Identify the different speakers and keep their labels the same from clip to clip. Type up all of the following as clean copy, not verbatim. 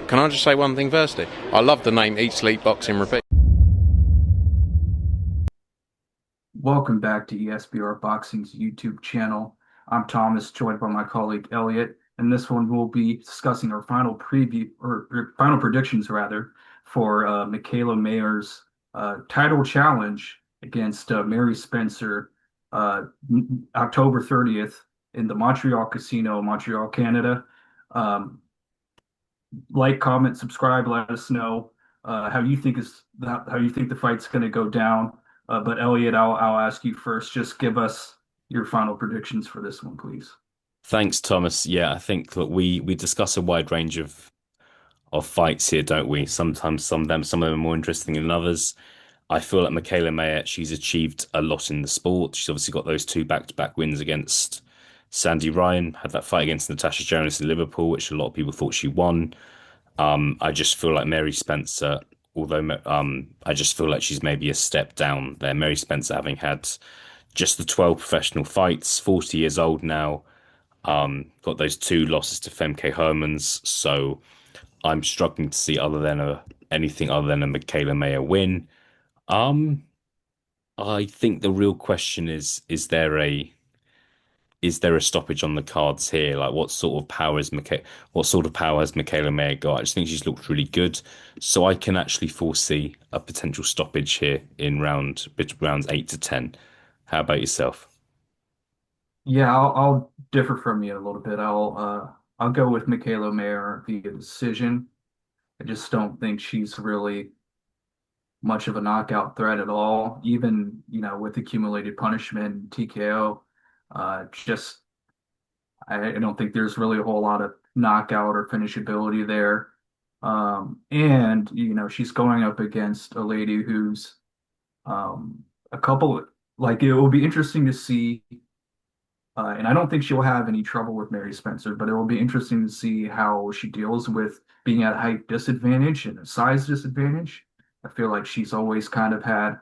Speaker 1: can I just say one thing firstly? I love the name Eat Sleep Boxing Repeat.
Speaker 2: Welcome back to ESBR Boxing's YouTube channel. I'm Thomas, joined by my colleague Elliot, and this one we'll be discussing our final preview or final predictions rather for Mikaela Mayer's title challenge against Mary Spencer October 30th in the Montreal Casino, Montreal, Canada. Um, like, comment, subscribe, let us know how you think the fight's going to go down. But Elliot, I'll ask you first. Just give us your final predictions for this one, please.
Speaker 3: Thanks, Thomas. Yeah, I think that we discuss a wide range of fights here, don't we? Sometimes some of them are more interesting than others. I feel like Mikaela Mayer, she's achieved a lot in the sport. She's obviously got those two back-to-back wins against Sandy Ryan, had that fight against Natasha Jonas in Liverpool, which a lot of people thought she won. I just feel like Mary Spencer, although I just feel like she's maybe a step down there. Mary Spencer having had just the 12 professional fights, 40 years old now. Got those two losses to Femke Hermans, so I'm struggling to see anything other than a Mikaela Mayer win. Um, I think the real question is there a stoppage on the cards here? Like what sort of power has Mikaela Mayer got? I just think she's looked really good, so I can actually foresee a potential stoppage here in rounds 8 to 10. How about yourself?
Speaker 2: Yeah, I'll differ from you a little bit. I'll go with Mikaela Mayer via decision. I just don't think she's really much of a knockout threat at all, even with accumulated punishment, TKO. Just I don't think there's really a whole lot of knockout or finishability there. And she's going up against a lady who's a couple like it will be interesting to see. And I don't think she'll have any trouble with Mary Spencer, but it will be interesting to see how she deals with being at height disadvantage and a size disadvantage. I feel like she's always kind of had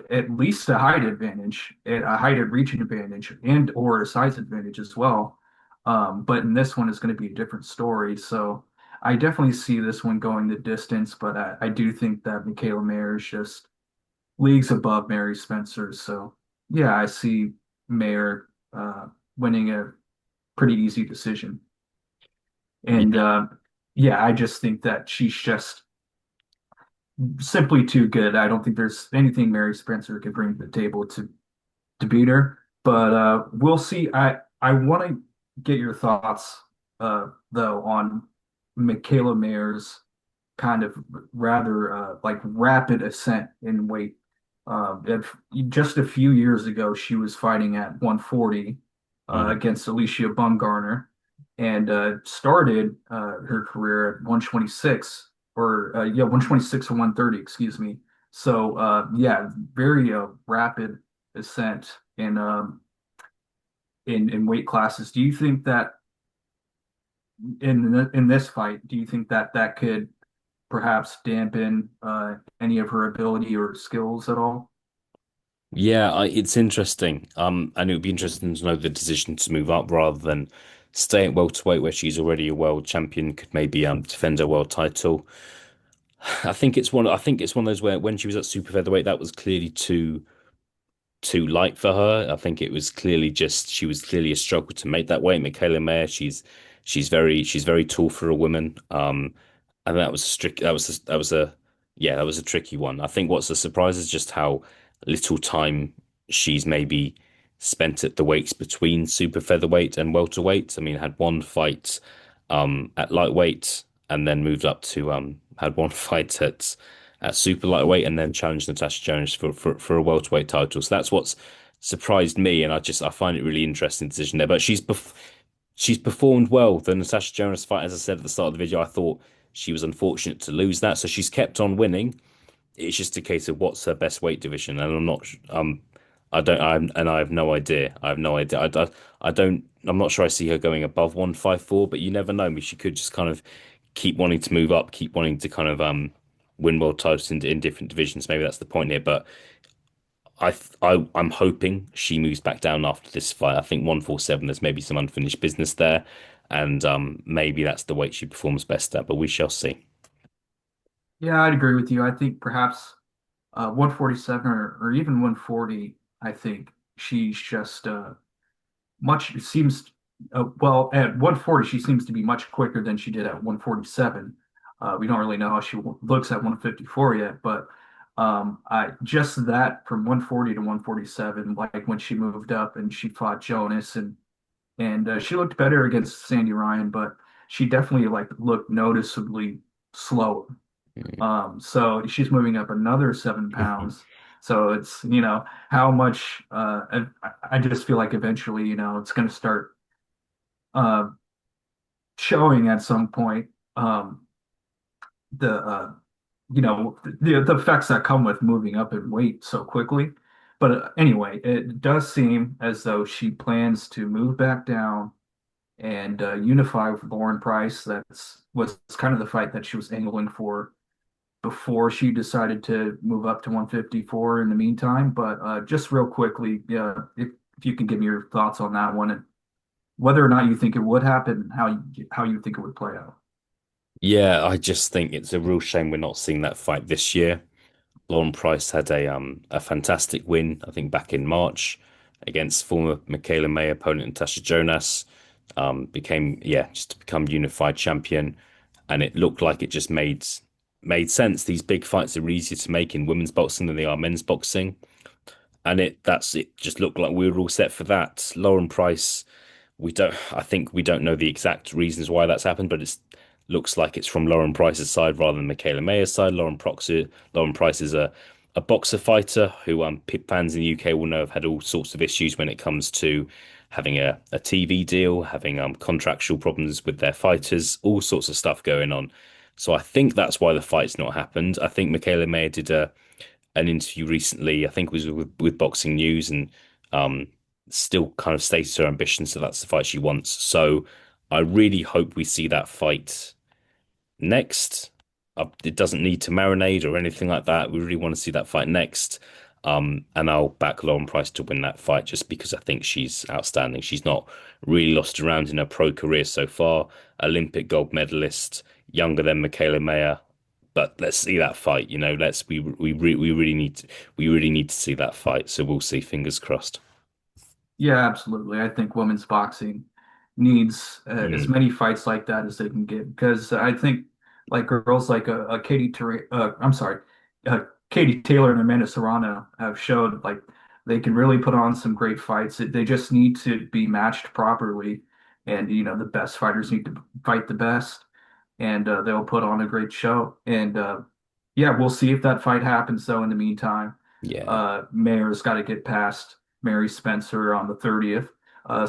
Speaker 2: at least a height advantage, a height and reaching advantage, and or a size advantage as well. But in this one is going to be a different story. So I definitely see this one going the distance, but I do think that Mikaela Mayer is just leagues above Mary Spencer. So yeah, I see Mayer winning a pretty easy decision. And yeah, I just think that she's just simply too good. I don't think there's anything Mary Spencer could bring to the table to beat her. But we'll see. I want to get your thoughts though on Mikaela Mayer's kind of rather like rapid ascent in weight. If, just a few years ago, she was fighting at 140
Speaker 3: Mhm.
Speaker 2: against Alicia Bumgarner, and started her career at 126 or yeah 126 or 130, excuse me. So yeah, very rapid ascent in weight classes. Do you think that in this fight, do you think that that could perhaps dampen any of her ability or skills at all?
Speaker 3: Yeah, it's interesting. And it would be interesting to know the decision to move up rather than stay at welterweight where she's already a world champion, could maybe defend her world title. I think it's one of those where when she was at super featherweight, that was clearly too light for her. I think it was clearly just she was clearly a struggle to make that weight. Mikaela Mayer, she's very tall for a woman. And that was a strict that was a yeah, that was a tricky one. I think what's a surprise is just how little time she's maybe spent at the weights between super featherweight and welterweight. I mean, had one fight at lightweight and then moved up to had one fight at super lightweight and then challenged Natasha Jonas for a welterweight title. So that's what's surprised me, and I find it really interesting decision there. But she's performed well. The Natasha Jonas fight, as I said at the start of the video, I thought she was unfortunate to lose that. So she's kept on winning. It's just a case of what's her best weight division, and I have no idea. I have no idea. I don't. I'm not sure I see her going above 154, but you never know. Me, she could just kind of keep wanting to move up, keep wanting to kind of win world titles in different divisions. Maybe that's the point here. But I'm hoping she moves back down after this fight. I think 147. There's maybe some unfinished business there. and maybe that's the weight she performs best at, but we shall see.
Speaker 2: Yeah, I'd agree with you. I think perhaps 147 or even 140. I think she's just much seems well at 140 she seems to be much quicker than she did at 147. We don't really know how she looks at 154 yet, but I just that from 140 to 147, like when she moved up and she fought Jonas and she looked better against Sandy Ryan, but she definitely like looked noticeably slower. So she's moving up another 7 pounds. So it's, how much I just feel like eventually, it's going to start uh, showing at some point the the effects that come with moving up in weight so quickly. But anyway, it does seem as though she plans to move back down and unify with Lauren Price. That's was kind of the fight that she was angling for before she decided to move up to 154 in the meantime. But just real quickly, yeah, if you can give me your thoughts on that one and whether or not you think it would happen, how you think it would play out.
Speaker 3: Yeah, I just think it's a real shame we're not seeing that fight this year. Lauren Price had a fantastic win, I think back in March against former Mikaela Mayer opponent Natasha Jonas. Became just to become unified champion, and it looked like it just made sense. These big fights are easier to make in women's boxing than they are men's boxing, and it just looked like we were all set for that. Lauren Price, I think we don't know the exact reasons why that's happened, but it looks like it's from Lauren Price's side rather than Mikaela Mayer's side. Lauren Price is a boxer fighter who fans in the UK will know have had all sorts of issues when it comes to having a TV deal, having contractual problems with their fighters, all sorts of stuff going on. So I think that's why the fight's not happened. I think Mikaela Mayer did an interview recently, I think it was with Boxing News, and um, still kind of stated her ambition. So that's the fight she wants. So I really hope we see that fight next. It doesn't need to marinate or anything like that. We really want to see that fight next. And I'll back Lauren Price to win that fight just because I think she's outstanding. She's not really lost around in her pro career so far. Olympic gold medalist, younger than Mikaela Mayer. But let's see that fight. We really need to see that fight. So we'll see. Fingers crossed.
Speaker 2: Yeah, absolutely. I think women's boxing needs as
Speaker 3: Mm.
Speaker 2: many fights like that as they can get because I think like girls like I'm sorry, Katie Taylor and Amanda Serrano have showed like they can really put on some great fights. They just need to be matched properly, and the best fighters need to fight the best, and they'll put on a great show. And yeah, we'll see if that fight happens. Though in the meantime,
Speaker 3: Yeah.
Speaker 2: Mayer's got to get past Mary Spencer on the 30th.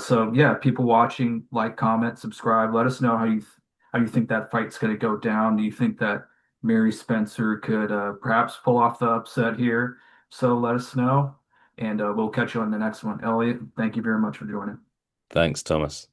Speaker 2: So yeah, people watching, like, comment, subscribe. Let us know how you think that fight's going to go down. Do you think that Mary Spencer could perhaps pull off the upset here? So let us know, and we'll catch you on the next one. Elliot, thank you very much for joining.
Speaker 3: Thanks, Thomas.